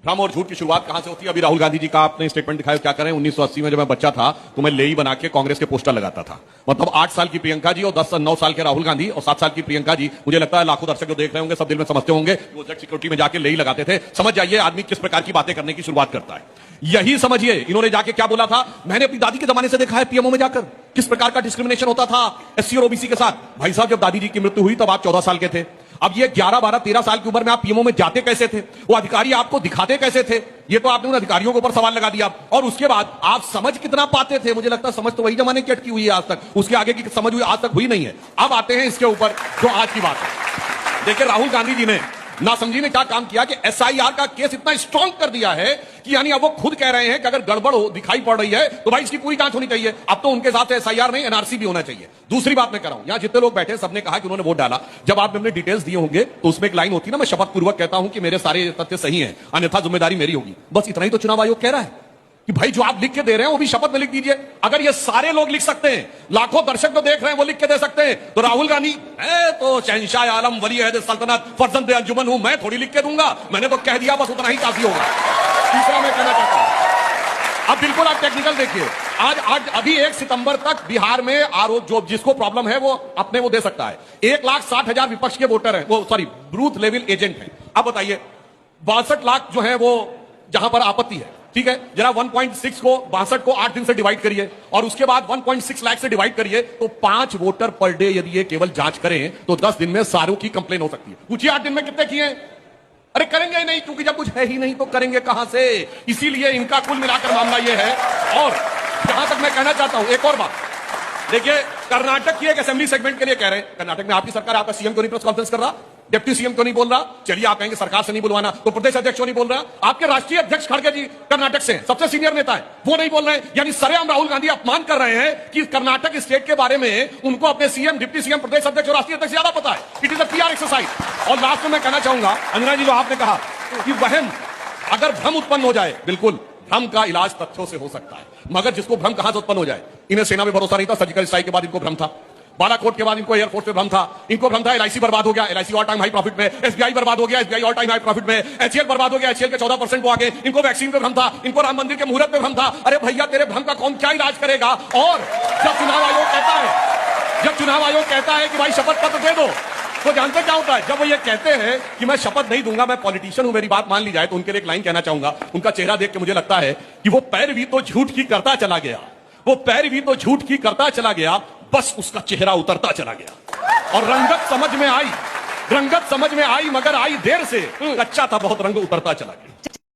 भ्रम और झूठ की शुरुआत कहां से होती है? अभी राहुल गांधी जी का आपने स्टेटमेंट दिखाया, क्या करें? 1980 में जब मैं बच्चा था तो मैं लेई बना के कांग्रेस के पोस्टर लगाता था। मतलब 8 साल की प्रियंका जी और 9 साल के राहुल गांधी और 7 साल की प्रियंका जी, मुझे लगता है लाखों दर्शक जो देख रहे होंगे सब दिल में समझते होंगे वो जेड सिक्योरिटी में जाके लेई लगाते थे। समझ जाइए आदमी किस प्रकार की बातें करने की शुरुआत करता है। यही समझिए इन्होंने जाके क्या बोला था, मैंने अपनी दादी के जमाने से देखा है पीएमओ में जाकर किस प्रकार का डिस्क्रिमिनेशन होता था एससी और ओबीसी के साथ। भाई साहब, जब दादी जी की मृत्यु हुई तब आप 14 साल के थे। अब ये 11, 12, 13 साल की उम्र में आप पीएमओ में जाते कैसे थे? वो अधिकारी आपको दिखाते कैसे थे? ये तो आपने उन अधिकारियों के ऊपर सवाल लगा दिया। और उसके बाद आप समझ कितना पाते थे? मुझे लगता है समझ तो वही जमाने की अटकी हुई है आज तक, उसके आगे की समझ हुई आज तक हुई नहीं है। अब आते हैं इसके ऊपर जो आज की बात है। देखिए, राहुल गांधी जी ने ना समझी ने क्या काम किया कि एसआईआर का केस इतना स्ट्रांग कर दिया है कि यानी अब वो खुद कह रहे हैं कि अगर गड़बड़ हो दिखाई पड़ रही है तो भाई इसकी पूरी जांच होनी चाहिए। अब तो उनके साथ एसआईआर नहीं एनआरसी भी होना चाहिए। दूसरी बात मैं कर रहा हूं, यहां जितने लोग बैठे सबने कहा कि उन्होंने वोट डाला। जब आपने अपने डिटेल्स दिए होंगे तो उसमें एक लाइन होती है ना, मैं शपथ पूर्वक कहता हूं कि मेरे सारे तथ्य सही हैं, अन्यथा जिम्मेदारी मेरी होगी। बस इतना ही तो चुनाव आयोग कह रहा है कि भाई जो आप लिख के दे रहे हैं वो भी शपथ में लिख दीजिए। अगर ये सारे लोग लिख सकते हैं, लाखों दर्शक जो देख रहे हैं वो लिख के दे सकते हैं, तो राहुल गांधी मैं तो शहंशाह आलम वली अहद सल्तनत फर्जंद अंजुमन हूं, मैं थोड़ी लिख के दूंगा, मैंने तो कह दिया, बस उतना ही काफी होगा। तीसरा मैं कहना चाहता हूं, अब बिल्कुल आप टेक्निकल देखिए, आज अभी 1 सितंबर तक बिहार में आरोप जो जिसको प्रॉब्लम है वो अपने वो दे सकता है। 1,60,000 विपक्ष के वोटर हैं, वो सॉरी बूथ लेवल एजेंट हैं। अब बताइए 62 लाख जो है वो जहां पर आपत्ति है, ठीक है, जरा 1.6 को 62 को 8 दिन से डिवाइड करिए और उसके बाद 1.6 लाख से डिवाइड करिए तो 5 वोटर पर डे यदि ये केवल जांच करें तो 10 दिन में सारों की कंप्लेन हो सकती है। पूछिए 8 दिन में कितने किए? अरे करेंगे ही नहीं, क्योंकि जब कुछ है ही नहीं तो करेंगे कहां से। इसीलिए इनका कुल मिलाकर मामला ये है। और जहां तक मैं कहना चाहता हूं एक और बात, देखिए कर्नाटक की एक असेंबली सेगमेंट के लिए कह रहे हैं, कर्नाटक में आपकी सरकार, आपका सीएम क्यों नहीं प्रेस कॉन्फ्रेंस कर रहा? डिप्टी सीएम क्यों नहीं बोल रहा? चलिए आप कहेंगे सरकार से नहीं बुलवाना, तो प्रदेश अध्यक्ष क्यों नहीं बोल रहा? आपके राष्ट्रीय अध्यक्ष खड़गे जी कर्नाटक से सबसे सीनियर नेता है, वो नहीं बोल रहे हैं। यानी सरेआम राहुल गांधी अपमान कर रहे हैं कि कर्नाटक स्टेट के बारे में उनको अपने सीएम, डिप्टी सीएम, प्रदेश अध्यक्ष और राष्ट्रीय अध्यक्ष ज्यादा पता है। It is a PR exercise. और लास्ट में मैं कहना चाहूंगा, अंजना जी जो आपने कहा कि वहम, अगर भ्रम उत्पन्न हो जाए, बिल्कुल भ्रम का इलाज तथ्यों से हो सकता है, मगर जिसको भ्रम कहां से उत्पन्न हो जाए? इन्हें सेना में भरोसा नहीं था, सर्जिकल स्ट्राइक के बाद इनको भ्रम था, बालाकोट के बाद इनको एयरफोर्स पे भ्रम था, इनको भ्रम था एलआईसी बर्बाद हो गया, LIC all time high profit में, एसबीआई बर्बाद हो गया, SBI all time high profit में, एचसीएल बर्बाद हो गया, एचसीएल के 14% को आगे, इनको वैक्सीन पे भ्रम था, इनको राम मंदिर के मुहूर्त पे भ्रम था। अरे भैया तेरे भ्रम का कौन क्या इलाज करेगा? और जब चुनाव आयोग कहता है कि भाई शपथ पत्र दे दो, तो जानते क्या होता है? जब वो ये कहते हैं कि मैं शपथ नहीं दूंगा, मैं पॉलिटिशियन हूं, मेरी बात मान ली जाए, तो उनके लिए एक लाइन कहना चाहूंगा। उनका चेहरा देख के मुझे लगता है कि वो पैरवी तो झूठ की करता चला गया, वो पैरवी तो झूठ की करता चला गया, बस उसका चेहरा उतरता चला गया। और रंगत समझ में आई, मगर आई देर से, कच्चा था बहुत, रंग उतरता चला गया।